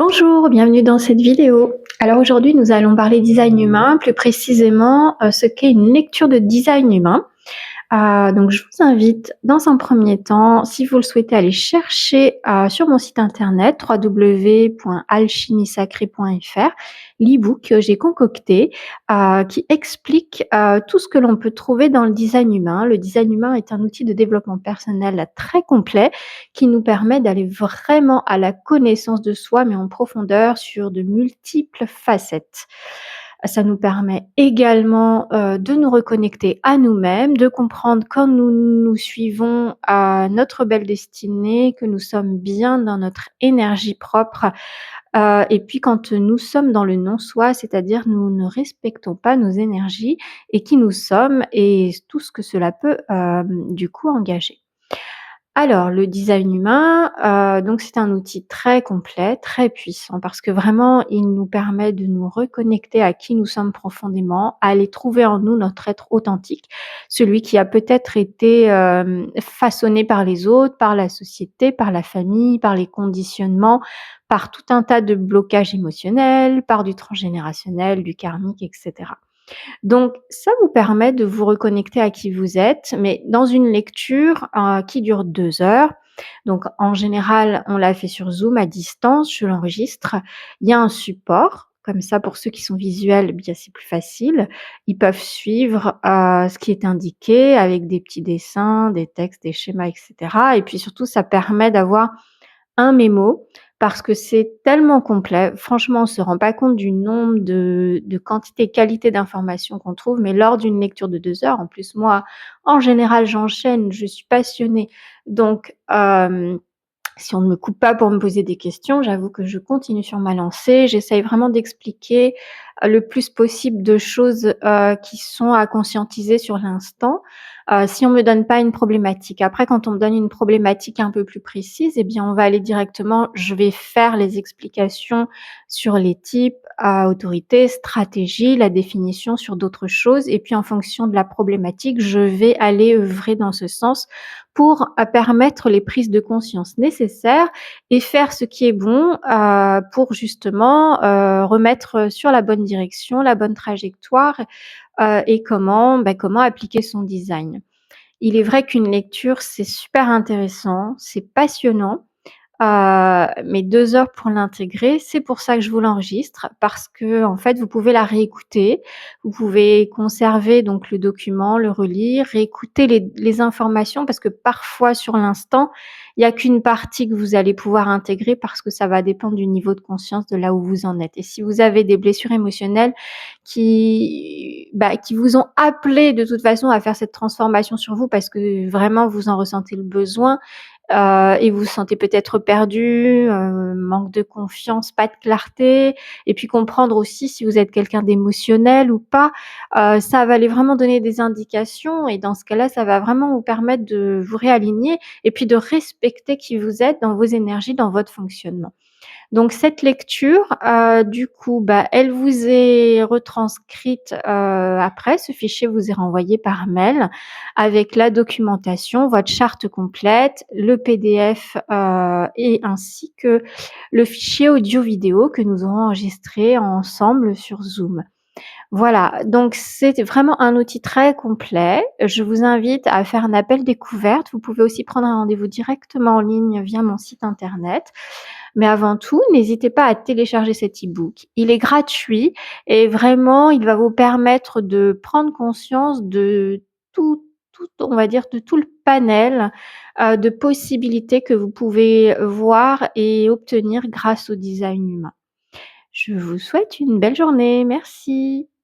Bonjour, bienvenue dans cette vidéo. Alors aujourd'hui, nous allons parler design humain, plus précisément ce qu'est une lecture de design humain. Donc je vous invite dans un premier temps, si vous le souhaitez, à aller chercher sur mon site internet www.alchimisacrée.fr l'e-book que j'ai concocté qui explique tout ce que l'on peut trouver dans le design humain. Le design humain est un outil de développement personnel très complet qui nous permet d'aller vraiment à la connaissance de soi, mais en profondeur sur de multiples facettes. Ça nous permet également, de nous reconnecter à nous-mêmes, de comprendre quand nous nous suivons à notre belle destinée, que nous sommes bien dans notre énergie propre, et puis quand nous sommes dans le non-soi, c'est-à-dire nous ne respectons pas nos énergies et qui nous sommes et tout ce que cela peut, du coup engager. Alors le design humain, donc c'est un outil très complet, très puissant parce que vraiment il nous permet de nous reconnecter à qui nous sommes profondément, à aller trouver en nous notre être authentique, celui qui a peut-être été, façonné par les autres, par la société, par la famille, par les conditionnements, par tout un tas de blocages émotionnels, par du transgénérationnel, du karmique et cetera. Donc ça vous permet de vous reconnecter à qui vous êtes, mais dans une lecture, qui dure 2 heures. Donc en général, on l'a fait sur Zoom à distance, je l'enregistre. Il y a un support, comme ça pour ceux qui sont visuels, eh bien c'est plus facile. Ils peuvent suivre, ce qui est indiqué avec des petits dessins, des textes, des schémas et cetera et puis surtout ça permet d'avoir un mémo parce que c'est tellement complet. Franchement, on se rend pas compte du nombre de quantité, qualité d'informations qu'on trouve, mais lors d'une lecture de 2 heures, en plus moi, en général, j'enchaîne, je suis passionnée donc si on ne me coupe pas pour me poser des questions, j'avoue que je continue sur ma lancée. J'essaye vraiment d'expliquer, le plus possible de choses, qui sont à conscientiser sur l'instant, si on me donne pas une problématique. Après quand on me donne une problématique un peu plus précise eh bien on va aller directement je vais faire les explications sur les types, autorité, stratégie, la définition sur d'autres choses et puis en fonction de la problématique, je vais aller œuvrer dans ce sens pour, permettre les prises de conscience nécessaires et faire ce qui est bon, pour justement, remettre, sur la bonne direction, la bonne trajectoire, et comment appliquer son design. Il est vrai qu'une lecture, c'est super intéressant, c'est passionnant, mais 2 heures pour l'intégrer, c'est pour ça que je vous l'enregistre parce qu'en fait, vous pouvez la réécouter. Vous pouvez conserver donc le document, le relire, réécouter les informations parce que parfois sur l'instant, il y a qu'une partie que vous allez pouvoir intégrer parce que ça va dépendre du niveau de conscience de là où vous en êtes et si vous avez des blessures émotionnelles qui vous ont appelé de toute façon à faire cette transformation sur vous parce que vraiment vous en ressentez le besoin, et vous vous sentez peut-être perdu, manque de confiance, pas de clarté et puis comprendre aussi si vous êtes quelqu'un d'émotionnel ou pas, ça va aller vraiment donner des indications et dans ce cas-là, ça va vraiment vous permettre de vous réaligner et puis de respecter qui vous êtes dans vos énergies, dans votre fonctionnement. Donc cette lecture, du coup, elle vous est retranscrite, après. Ce fichier vous est renvoyé par mail avec la documentation, votre charte complète, le PDF, et ainsi que le fichier audio-vidéo que nous aurons enregistré ensemble sur Zoom. Voilà, donc c'est vraiment un outil très complet. Je vous invite à faire un appel découverte. Vous pouvez aussi prendre un rendez-vous directement en ligne via mon site internet. Mais avant tout, n'hésitez pas à télécharger cet e-book. Il est gratuit et vraiment, il va vous permettre de prendre conscience de on va dire, de tout le panel, de possibilités que vous pouvez voir et obtenir grâce au design humain. Je vous souhaite une belle journée. Merci.